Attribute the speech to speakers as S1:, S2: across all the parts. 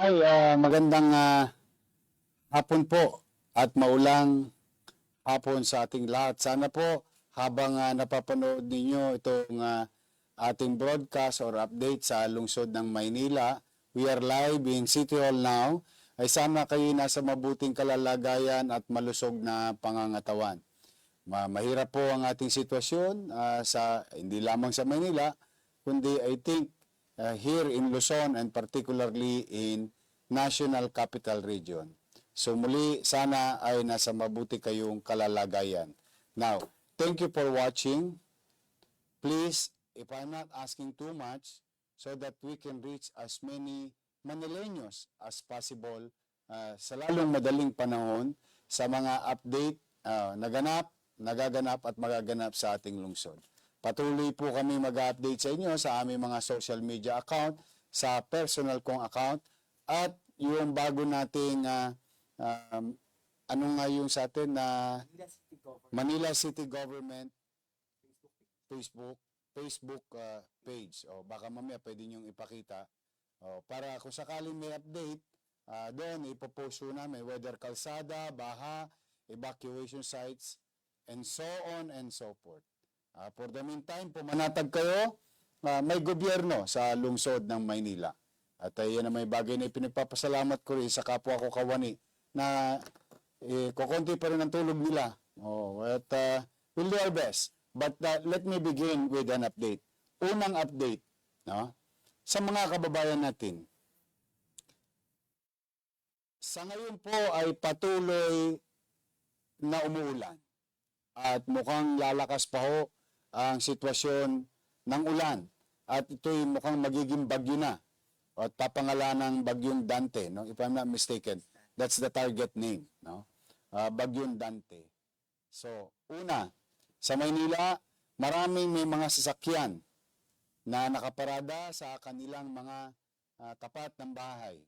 S1: Ay, magandang hapon po at maulang hapon sa ating lahat. Sana po habang napapanood ninyo itong ating broadcast or update sa lungsod ng Maynila, we are live in City Hall now, ay sana kayo nasa mabuting kalalagayan at malusog na pangangatawan. Mahirap po ang ating sitwasyon hindi lamang sa Maynila, kundi I think here in Luzon and particularly in National Capital Region. So muli, sana ay nasa mabuti kayong kalalagayan. Now, thank you for watching. Please, if I'm not asking too much, so that we can reach as many Manileños as possible sa lalong madaling panahon sa mga update nagaganap at magaganap sa ating lungsod. Patuloy po kami mag-update sa inyo sa aming mga social media account, sa personal kong account, at yung bago nating ano nga yung sa atin na Manila City Government Facebook page. O baka mamaya pwede niyong ipakita. Para kung sakaling may update, doon ipopost namin whether kalsada, baha, evacuation sites, and so on and so forth. For the meantime, pumanatag kayo, may gobyerno sa lungsod ng Maynila. At yan na may bagay na ipinagpapasalamat ko rin sa kapwa ko kawani na kukunti pa rin ang tulog nila. We'll do our best. But let me begin with an update. Unang update, no? Sa mga kababayan natin. Sa ngayon po ay patuloy na umuulan. At mukhang lalakas pa ho ang sitwasyon ng ulan. At ito'y mukhang magiging bagyo na. At papangalanan ng Bagyong Dante, no? If I'm not mistaken, that's the target name, no? Bagyong Dante. So, una, sa Maynila, maraming may mga sasakyan na nakaparada sa kanilang mga tapat ng bahay.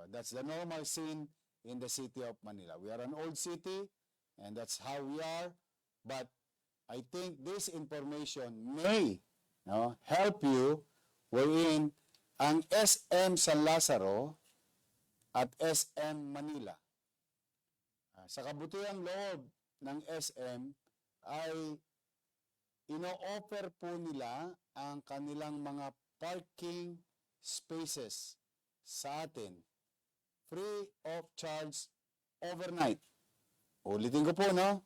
S1: That's the normal scene in the city of Manila. We are an old city, and that's how we are. But I think this information may help you wherein ang SM San Lazaro at SM Manila. Sa kabutihang loob ng SM ay ino-offer po nila ang kanilang mga parking spaces sa atin free of charge overnight. Ulitin ko po, no?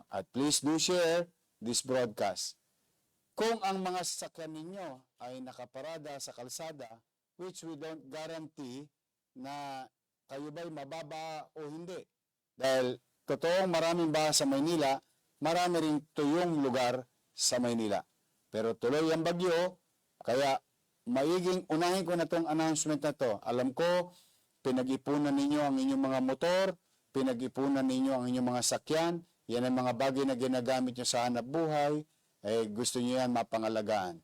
S1: At please do share this broadcast. Kung ang mga sasakyan ninyo ay nakaparada sa kalsada, which we don't guarantee na kayo ba'y mababa o hindi. Dahil totoong maraming baha sa Maynila, marami rin tuyong lugar sa Maynila. Pero tuloy ang bagyo, kaya maiging unahin ko na itong announcement na to. Alam ko, pinag-ipunan ninyo ang inyong mga motor, pinag-ipunan ninyo ang inyong mga sakyan, yan ang mga bagay na ginagamit nyo sa hanap buhay, gusto nyo yan mapangalagaan.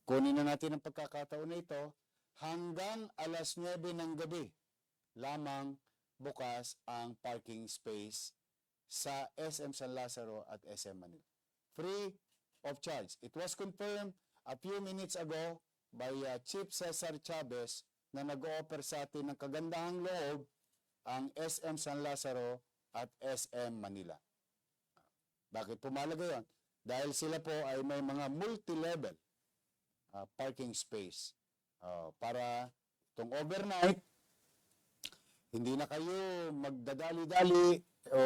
S1: Kunin na natin ang pagkakataon na ito, hanggang alas 9 ng gabi lamang bukas ang parking space sa SM San Lazaro at SM Manila. Free of charge. It was confirmed a few minutes ago by Chief Cesar Chavez na nag-o-offer sa atin ng kagandahang loob ang SM San Lazaro at SM Manila. Bakit pumalaga yun? Dahil sila po ay may mga multi-level parking space para itong overnight, hindi na kayo magdadali-dali o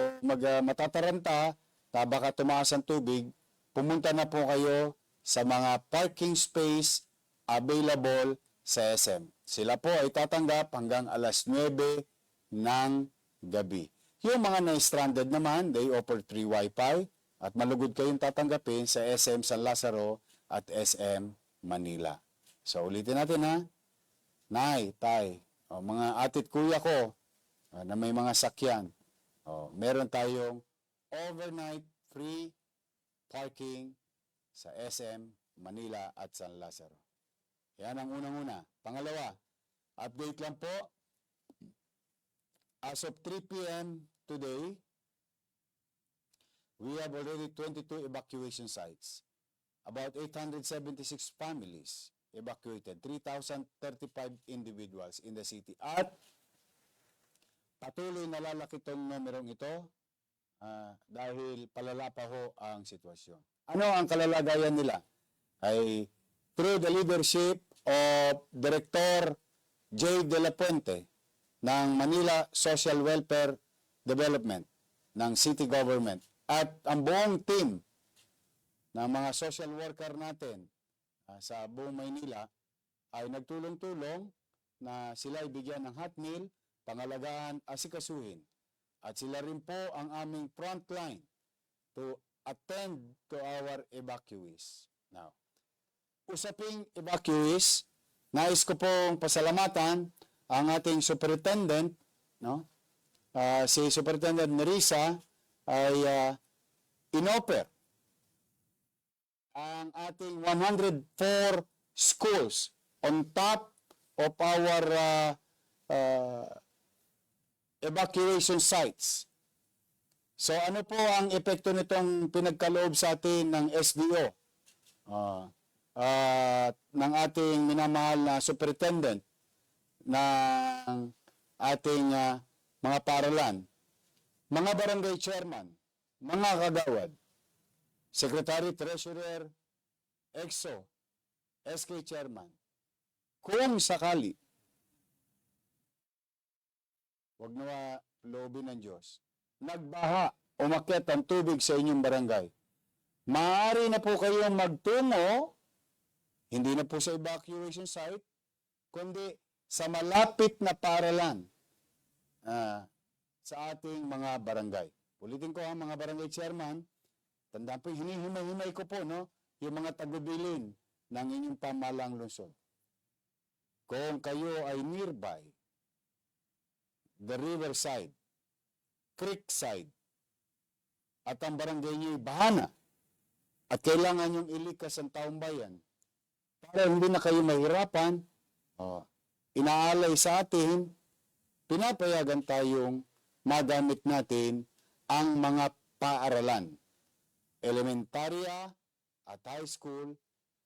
S1: matataranta, baka tumaas ang tubig, pumunta na po kayo sa mga parking space available sa SM. Sila po ay tatanggap hanggang alas 9 ng gabi. Yung mga na-stranded naman, they offer free wifi at malugod kayong tatanggapin sa SM San Lazaro at SM Manila. So ulitin natin ha. Nay, tay, mga atit kuya ko na may mga sakyan. Meron tayong overnight free parking sa SM Manila at San Lazaro. Yan ang unang-una. Pangalawa, update lang po. As of 3 p.m. today, we have already 22 evacuation sites. About 876 families evacuated. 3,035 individuals in the city. At patuloy na lalaki itong numerong ito dahil palala pa ho ang sitwasyon. Ano ang kalalagayan nila? Ay through the leadership of Director J. De La Puente ng Manila Social Welfare Development ng City Government at ang buong team ng mga social worker natin sa buong Maynila ay nagtulong-tulong na sila ibigyan ng hot meal, pangalagaan, asikasuhin. At sila rin po ang aming frontline to attend to our evacuees. Now, usaping evacuees, nais ko pong pasalamatan ang ating superintendent, no? Si Superintendent Nerissa ay inoffer ang ating 104 schools on top of our evacuation sites. So ano po ang epekto nitong pinagkaloob sa atin ng SDO ng ating minamahal na superintendent ng ating mga paralan, mga barangay chairman, mga kagawad, secretary, treasurer, EXO, SK chairman, kung sakali, wag na loobin ng Diyos, nagbaha, umakyat ang tubig sa inyong barangay, maaari na po kayong magtungo, hindi na po sa evacuation site, kundi sa malapit na paralan sa ating mga barangay. Ulitin ko ang mga barangay chairman, tandaan po, hinihimay-himay ko po, no? Yung mga tagubilin ng inyong pamahalang lungsod. Kung kayo ay nearby, the riverside, creek side, at ang barangay niyo ay bahana, at kailangan yung ilikas ang taong bayan, para hindi na kayo mahirapan, inaalay sa atin, pinapayagan tayong magamit natin ang mga paaralan, elementarya at high school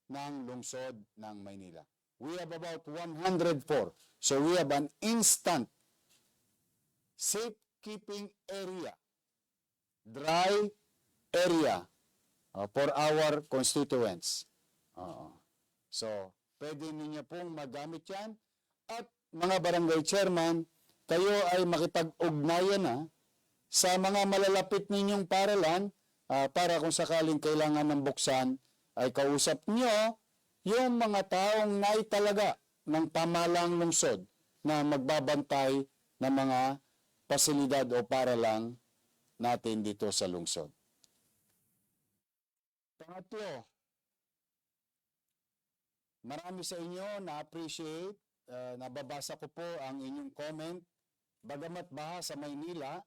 S1: ng lungsod ng Maynila. We have about 104. So we have an instant safekeeping area, dry area for our constituents. So, pwede ninyo pong magamit yan. At mga barangay chairman, kayo ay makipag-ugnayan na sa mga malalapit ninyong paralan para kung sakaling kailangan ng buksan, ay kausap nyo yung mga taong naitalaga ng pamahalang lungsod na magbabantay ng mga pasilidad o paralang natin dito sa lungsod. Pangatlo, marami sa inyo na-appreciate, nababasa ko po ang inyong comment. Bagamat baha sa Maynila,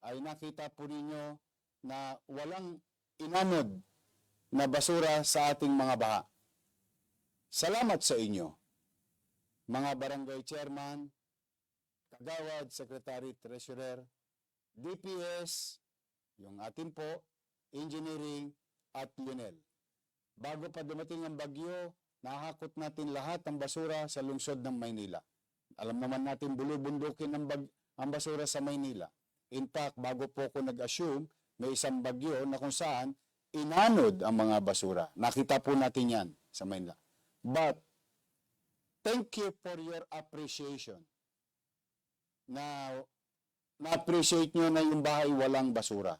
S1: ay nakita po ninyo na walang inanod na basura sa ating mga baha. Salamat sa inyo, mga barangay chairman, kagawad, secretary, treasurer, DPS, yung atin po, engineering, at UNEL. Bago pa dumating ang bagyo, nahakot natin lahat ang basura sa lungsod ng Maynila. Alam naman natin bulubundukin ang basura sa Maynila. In fact, bago po ko nag-assume, may isang bagyo na kung saan inanod ang mga basura. Nakita po natin yan sa Maynila. But, thank you for your appreciation. Now, na-appreciate nyo na yung bahay walang basura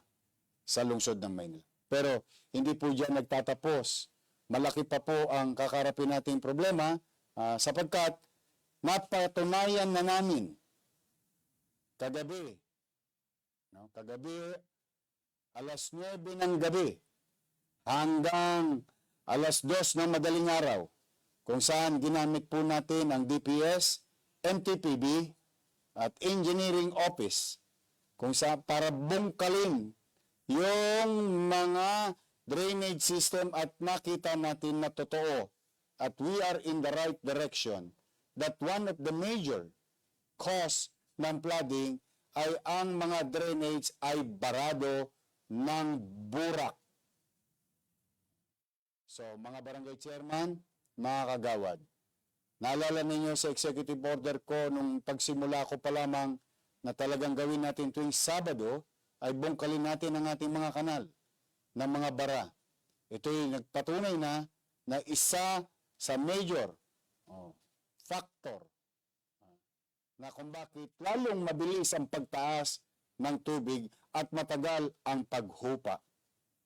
S1: sa lungsod ng Maynila. Pero, hindi po dyan nagtatapos. Malaki pa po ang kakarapin nating problema sapagkat napatunayan na namin kagabi, alas 9 ng gabi hanggang alas 2 ng madaling araw kung saan ginamit po natin ang DPS, MTPB at Engineering Office kung saan para bungkalin yung mga drainage system at nakita natin na totoo at we are in the right direction that one of the major cause ng flooding ay ang mga drainage ay barado ng burak. So mga barangay chairman, mga kagawad. Naalala ninyo sa executive order ko nung pagsimula ko pa lamang na talagang gawin natin tuwing Sabado ay bungkalin natin ang ating mga kanal ng mga bara. Ito'y nagpatunay na isa sa major factor na kung bakit lalong mabilis ang pagtaas ng tubig at matagal ang paghupa.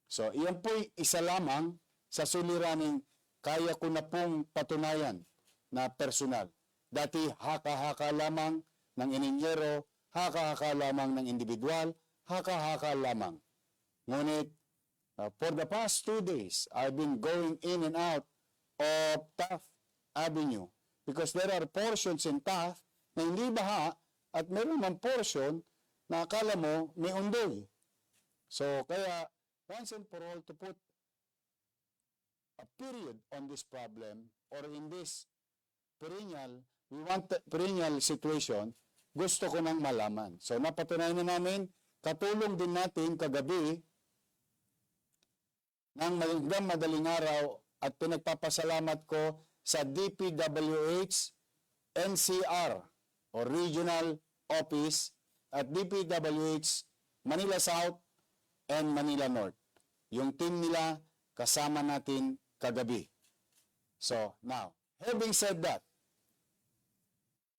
S1: So, iyan po'y isa lamang sa suliraning kaya ko na pong patunayan na personal. Dati haka-haka lamang ng ininyero, haka-haka lamang ng individual, haka-haka lamang. Ngunit, for the past 2 days, I've been going in and out of Taft Avenue because there are portions in Taft na hindi baha at meron ng portion na akala mo may undoy. So, kaya once and for all to put a period on this problem or in this perennial situation, gusto ko nang malaman. So, napatunayan na namin, katulong din natin kagabi ng madaling araw at pinagpapasalamat ko sa DPWH NCR o Regional Office at DPWH Manila South and Manila North. Yung team nila kasama natin kagabi. So, now, having said that,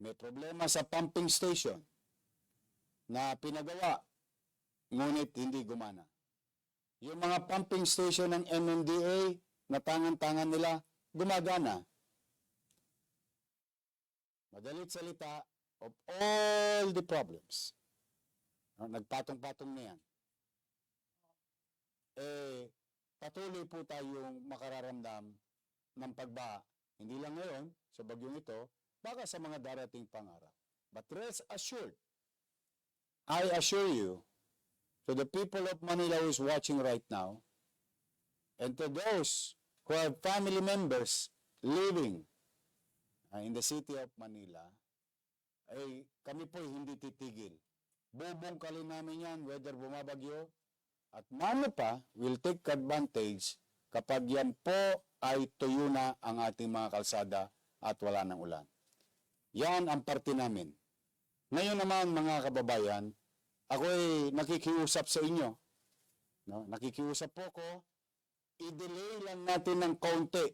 S1: may problema sa pumping station na pinagawa, ngunit hindi gumana. Yung mga pumping station ng MMDA na tangan-tangan nila, gumagana. Madalit salita, of all the problems, nagpatong-patong na yan, patuloy po tayong makararamdam ng pagbaha. Hindi lang ngayon, sa bagyong ito, baka sa mga darating pang-araw. But rest assured, I assure you, to the people of Manila who is watching right now, and to those who have family members living in the city of Manila, ay kami po hindi titigil. Bubungkalin namin yan whether bumabagyo at mano pa will take advantage kapag yan po ay tuyo na ang ating mga kalsada at wala ng ulan. Yan ang parte namin. Ngayon naman mga kababayan, ako'y nakikiusap sa inyo. No? Nakikiusap po ko, i-delay lang natin ng kaunti.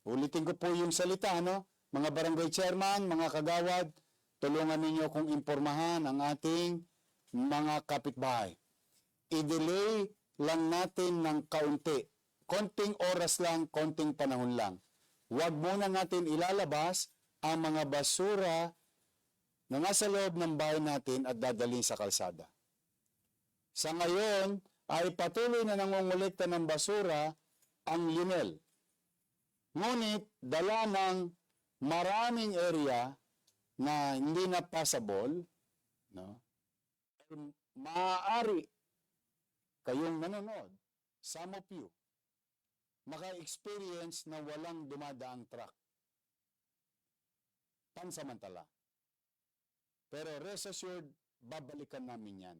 S1: Ulitin ko po yung salita, no? Mga barangay chairman, mga kagawad, tulungan ninyo kung impormahan ang ating mga kapitbahay. I-delay lang natin ng kaunti. Konting oras lang, konting panahon lang. Huwag muna natin ilalabas ang mga basura na nasa loob ng bahay natin at dadalhin sa kalsada. Sa ngayon, ay patuloy na nangongolekta ng basura ang Lunel. Ngunit, dala ng maraming area na hindi na passable, no? Maaari kayong nanonood, some of you, maka-experience na walang dumadaang truck. Pansamantala. Pero rest assured, babalikan namin yan.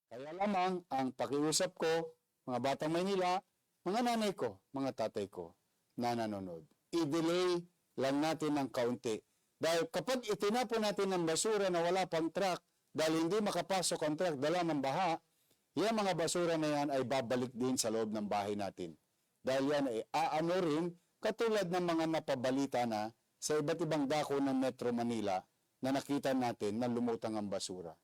S1: Kaya lamang, ang pakiusap ko, mga batang Maynila, mga nanay ko, mga tatay ko, na nanonood. I-delay lang natin ng kaunti. Dahil kapag itinapon natin ng basura na wala pang truck, dahil hindi makapasok ang truck, dala ng baha, yung mga basura na yan ay babalik din sa loob ng bahay natin. Dahil yan ay aano rin, katulad ng mga napabalita na sa iba't ibang dako ng Metro Manila na nakita natin na lumutang ang basura.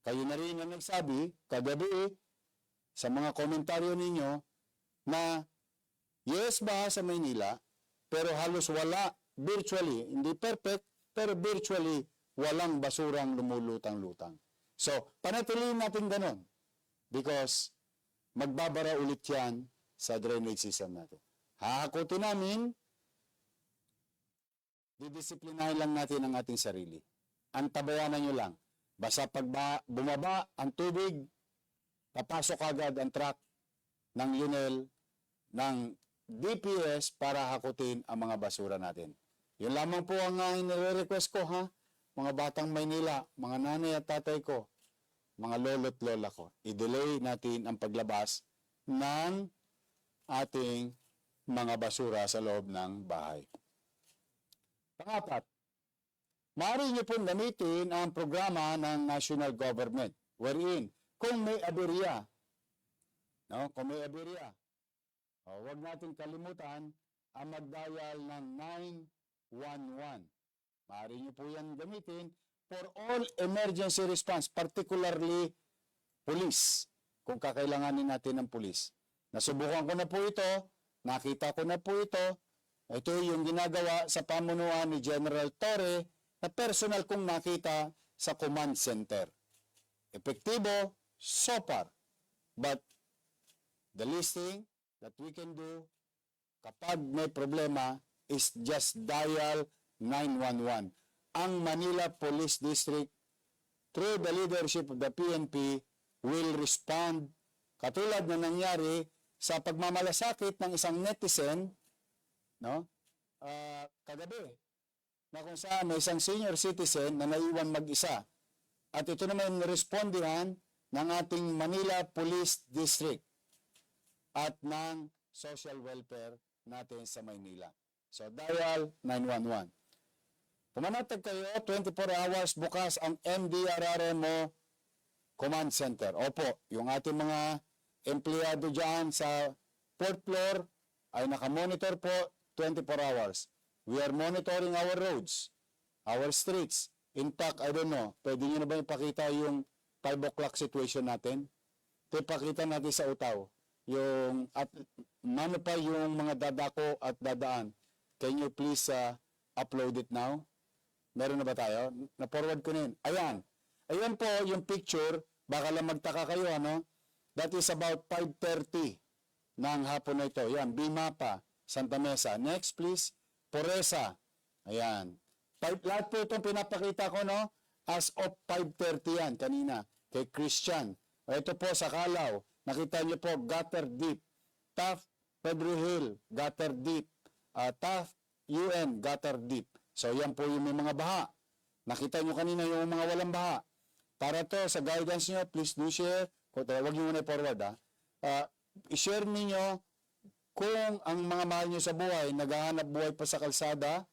S1: Kayo na rin ang nagsabi, kagabi, sa mga komentaryo ninyo, na yes, baha sa Maynila, pero halos wala, virtually, hindi perfect, pero virtually, walang basurang lumulutang-lutang. So, panatilihin natin ganon. Because, magbabara ulit yan sa drainage system natin. Hahakutin namin, didisiplinahin lang natin ang ating sarili. Antabayanan nyo lang. Basta pag bumaba ang tubig, papasok agad ang truck ng Lunel, ng DPS para hakutin ang mga basura natin. Yun lamang po ang nire-request ko, ha? Mga batang Maynila, mga nanay at tatay ko, mga lolo't lola ko, i-delay natin ang paglabas ng ating mga basura sa loob ng bahay. Pangapat, maaari niyo pong gamitin ang programa ng national government wherein kung may aberya, no? Kung may aberya, huwag natin kalimutan ang mag-dial ng 911. Maaari niyo po yan gamitin for all emergency response, particularly police, kung kakailanganin natin ng police. Nasubukan ko na po ito, nakita ko na po ito. Ito yung ginagawa sa pamunuan ni General Torre na personal kong nakita sa command center. Epektibo so far. But the least thing that we can do kapag may problema is just dial 911. Ang Manila Police District, through the leadership of the PNP, will respond katulad na nangyari sa pagmamalasakit ng isang netizen, no? Kagabi, na kung saan may isang senior citizen na naiwan mag-isa. At ito naman respondihan ng ating Manila Police District at ng social welfare natin sa Maynila. So, dial 911. Pumanatag kayo, 24 hours bukas ang MDRRMO Command Center. Opo, yung ating mga empleyado dyan sa 4th floor ay nakamonitor po 24 hours. We are monitoring our roads, our streets. In fact, I don't know, pwede nyo na ba ipakita yung 5 o'clock situation natin? Ito ipakita natin sa utaw. Yung, at mano pa yung mga dadako at dadaan. Can you please upload it now? Meron na ba tayo? Na-forward ko na yun. Ayan. Ayan po yung picture. Baka lang magtaka kayo, ano? That is about 5:30 ng hapon na ito. Ayan, Bimapa, Santa Mesa. Next, please. Poresa. Ayan. Lahat po itong pinapakita ko, no? As of 5:30 yan, kanina. Kay Christian. Ito po sa Calao. Nakita niyo po, Gutter Deep. Taft, Pedro Hill, Gutter Deep. Taft, UN, Gutter Deep. So, yan po yung may mga baha. Nakita nyo kanina yung mga walang baha. Para to, sa guidance nyo, please do share. Huwag nyo muna i-forward, ha. I-share ninyo kung ang mga mahal nyo sa buhay, naghahanap buhay pa sa kalsada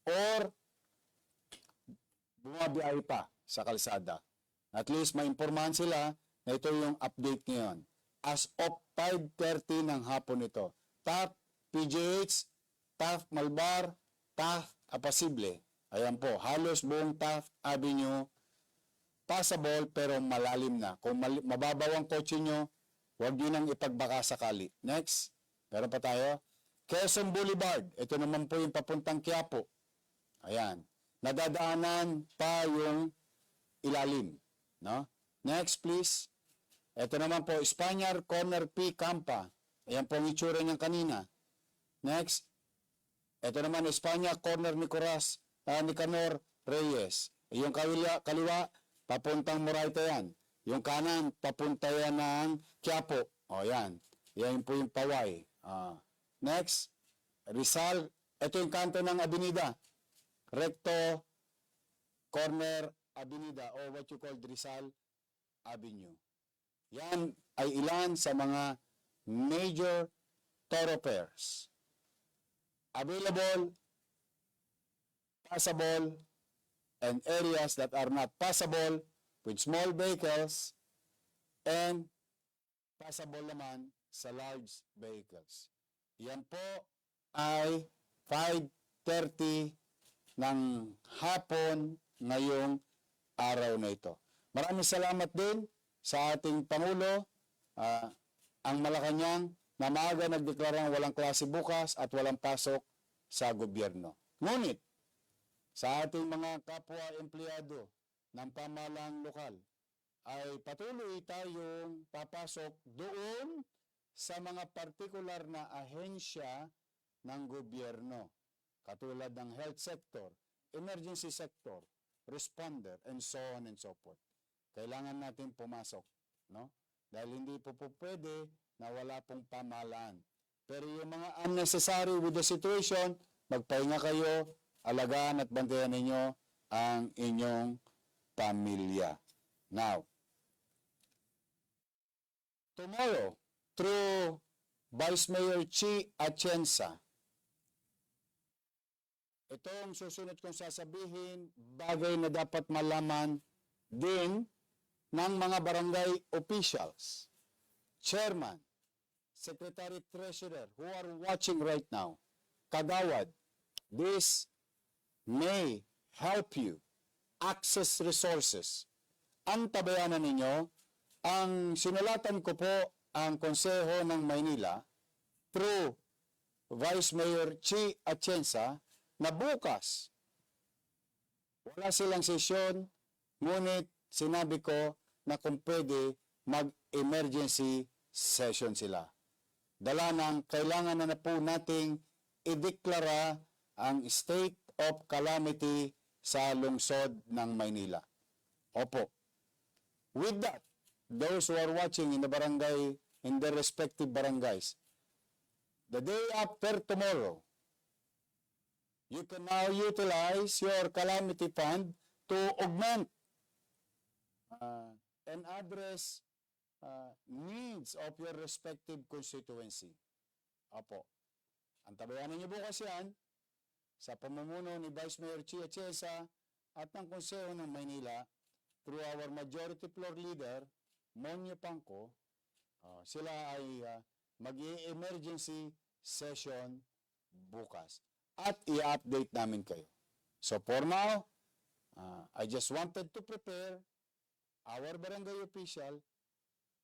S1: or bumabiyahe pa sa kalsada. At least, maimpormahan sila na ito yung update ngayon. As of 5:30 ng hapon ito. Taft, PGH, Taft, Malbar, Taft, Apasible. Ayan po, halos buong Taft Avenue, passable pero malalim na. Kung mababaw ang kotse nyo, huwag nyo nang ipagbaka sakali. Next, meron pa tayo. Quezon Boulevard, ito naman po yung papuntang Quiapo. Ayan, nadadaanan pa yung ilalim. No? Next, please. Ito naman po, Espanyar Corner P. Campa. Ayan po ang itsura niyan kanina. Next. Ito naman, Espanya, corner ni Nicanor Reyes. Yung kaliwa, papuntang Moraita yan. Yung kanan, papunta yan ng Quiapo. O, yan. Yan po yung Paway. Next, Rizal. Ito yung kanto ng Avenida. Recto, corner, Avenida, o what you call Rizal Avenue. Yan ay ilan sa mga major thoroughfares. Available, passable, and areas that are not passable with small vehicles and passable naman sa large vehicles. Yan po ay 5:30 ng hapon ngayong araw na ito. Maraming salamat din sa ating Pangulo, ang Malacanang, na maaga nagdeklarang walang klase bukas at walang pasok sa gobyerno. Ngunit, sa ating mga kapwa empleyado ng pamahalang lokal, ay patuloy tayong papasok doon sa mga partikular na ahensya ng gobyerno, katulad ng health sector, emergency sector, responder, and so on and so forth. Kailangan natin pumasok, no? Dahil hindi po pwede na wala pong pamahalaan. Pero yung mga unnecessary with the situation, magpahinga kayo, alagaan at bantayan ninyo ang inyong pamilya. Now, tomorrow, through Vice Mayor Chi Atienza. Itong susunod kong sasabihin, bagay na dapat malaman din ng mga barangay officials, chairman, secretary treasurer who are watching right now. Kagawad, this may help you access resources. Ang tabayanan ninyo, ang sinulatan ko po ang Konseho ng Maynila through Vice Mayor Chi Atienza na bukas wala silang sesyon, ngunit sinabi ko na kung pwede mag-emergency session sila. Dala ng kailangan na po nating ideklara ang state of calamity sa lungsod ng Maynila. Opo. With that, those who are watching in the barangay, in their respective barangays, the day after tomorrow, you can now utilize your calamity fund to augment and address needs of your respective constituency. Opo. Ang tabayanan niyo bukas yan sa pamumuno ni Vice Mayor Chi Atienza at ng Konseho ng Maynila through our majority floor leader, Monyo Pangco. Sila ay mag-emergency session bukas at i-update namin kayo. So for now, I just wanted to prepare our barangay official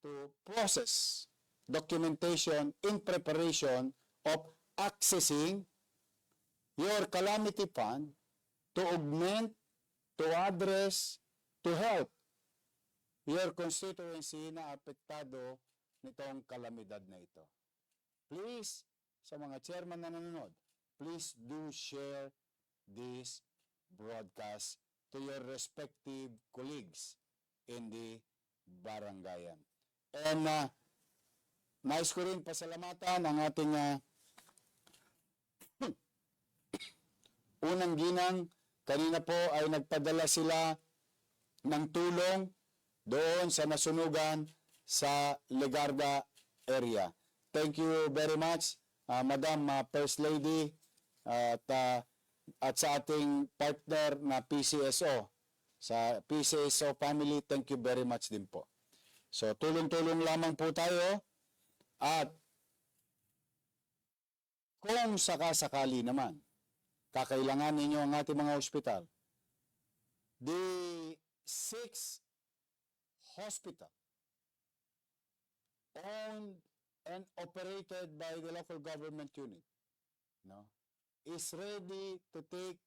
S1: to process documentation in preparation of accessing your calamity fund to augment, to address, to help your constituency na apektado nitong kalamidad na ito. Please, sa mga chairman na nanonood, please do share this broadcast to your respective colleagues in the barangayan. And nais ko rin pasalamatan ang ating unang ginang. Kanina po ay nagpadala sila ng tulong doon sa nasunugan sa Legarda area. Thank you very much, Madam First Lady at sa ating partner na PCSO. Sa PCSO family, thank you very much din po. So, tulong-tulong lamang po tayo at kung sakasakali naman, kakailangan ninyo ang ating mga ospital. The 6 hospital owned and operated by the local government unit, is ready to take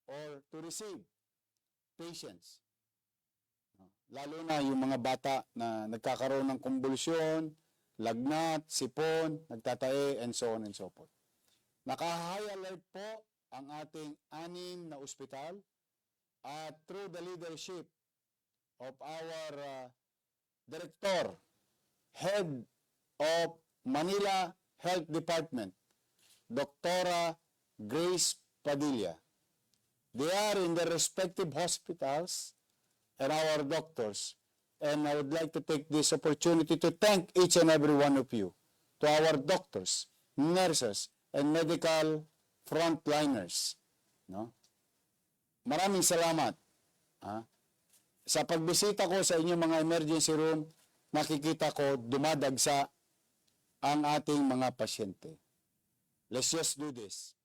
S1: or to receive patients. Lalo na yung mga bata na nagkakaroon ng kumbulsyon, lagnat, sipon, nagtatae, and so on and so forth. Naka-high alert po ang ating 6 na ospital at through the leadership of our director, head of Manila Health Department, Dr. Grace Padilla. They are in their respective hospitals and our doctors. And I would like to take this opportunity to thank each and every one of you, to our doctors, nurses, and medical frontliners. Maraming salamat. Sa pagbisita ko sa inyong mga emergency room, nakikita ko dumadagsa ang ating mga pasyente. Let's just do this.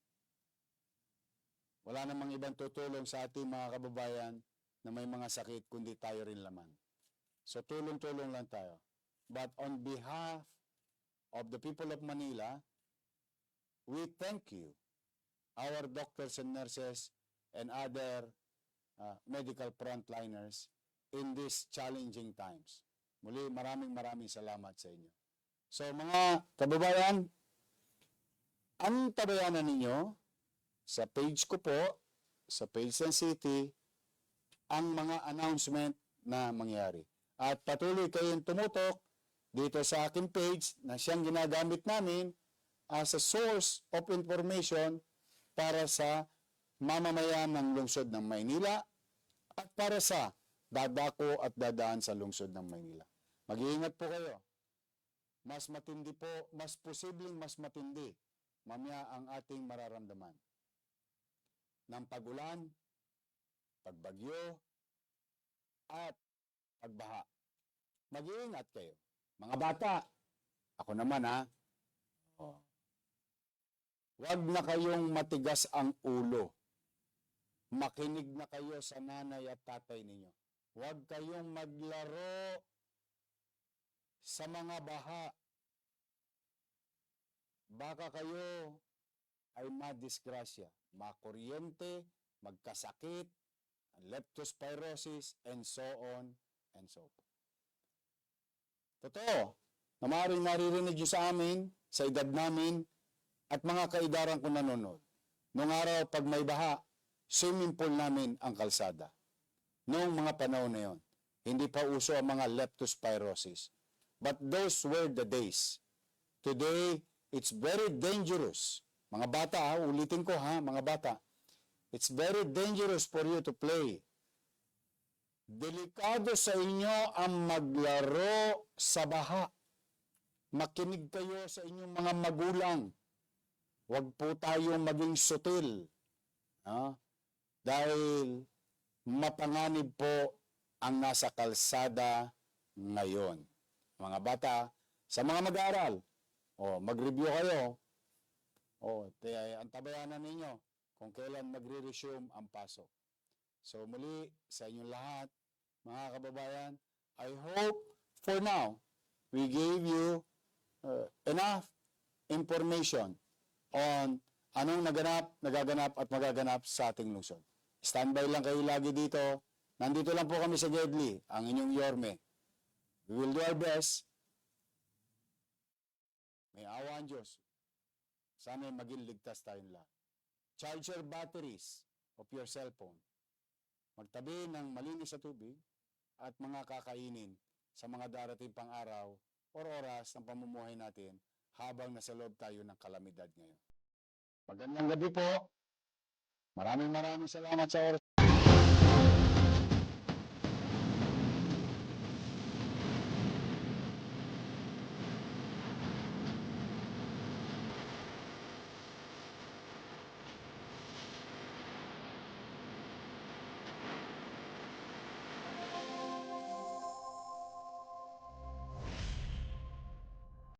S1: Wala namang ibang tutulong sa ating mga kababayan na may mga sakit, kundi tayo rin laman. So tulong-tulong lang tayo. But on behalf of the people of Manila, we thank you, our doctors and nurses and other medical frontliners in these challenging times. Muli, maraming salamat sa inyo. So mga kababayan, ang tabayanan ninyo sa page ko po, sa page ng city, ang mga announcement na mangyari. At patuloy kayong tumutok dito sa aking page na siyang ginagamit namin as a source of information para sa mamamayan ng lungsod ng Maynila at para sa dadako at dadaan sa lungsod ng Maynila. Mag-iingat po kayo. mas matindi po, mas posibleng mas matindi mamaya ang ating mararamdaman ng pagulan, pagbagyo, at pagbaha. Mag-iingat kayo. Mga bata, ako naman ha, huwag na kayong matigas ang ulo. Makinig na kayo sa nanay at tatay ninyo. Huwag kayong maglaro sa mga baha. Baka kayo ay madisgrasya, makuryente, magkasakit, leptospirosis, and so on and so forth. Totoo, na maaaring naririnig nyo sa amin, sa edad namin, at mga kaidaran ko nanonood. Noong araw, pag may baha, swimming pool namin ang kalsada. Noong mga panahon na yon, hindi pa uso ang mga leptospirosis. But those were the days. Today, it's very dangerous. Mga bata, ulitin ko mga bata. It's very dangerous for you to play. Delikado sa inyo ang maglaro sa baha. Makinig kayo sa inyong mga magulang. Huwag po tayong maging sutil. Dahil mapanganib po ang nasa kalsada ngayon. Mga bata, sa mga mag-aaral, mag-review kayo. Ang tabayanan ninyo kung kailan magre-resume ang pasok. So muli, sa inyong lahat, mga kababayan, I hope for now, we gave you enough information on anong nagaganap at magaganap sa ating lungsod. Standby lang kayo lagi dito. Nandito lang po kami sa Gedli, ang inyong Yorme. We will do our best. May awa ang Diyos. Sana maging ligtas tayong lahat. Charge your batteries of your cellphone. Magtabi ng malinis sa tubig at mga kakainin sa mga darating pang araw o oras ng pamumuhay natin habang nasa loob tayo ng kalamidad ngayon. Magandang gabi po. Maraming salamat sa oras.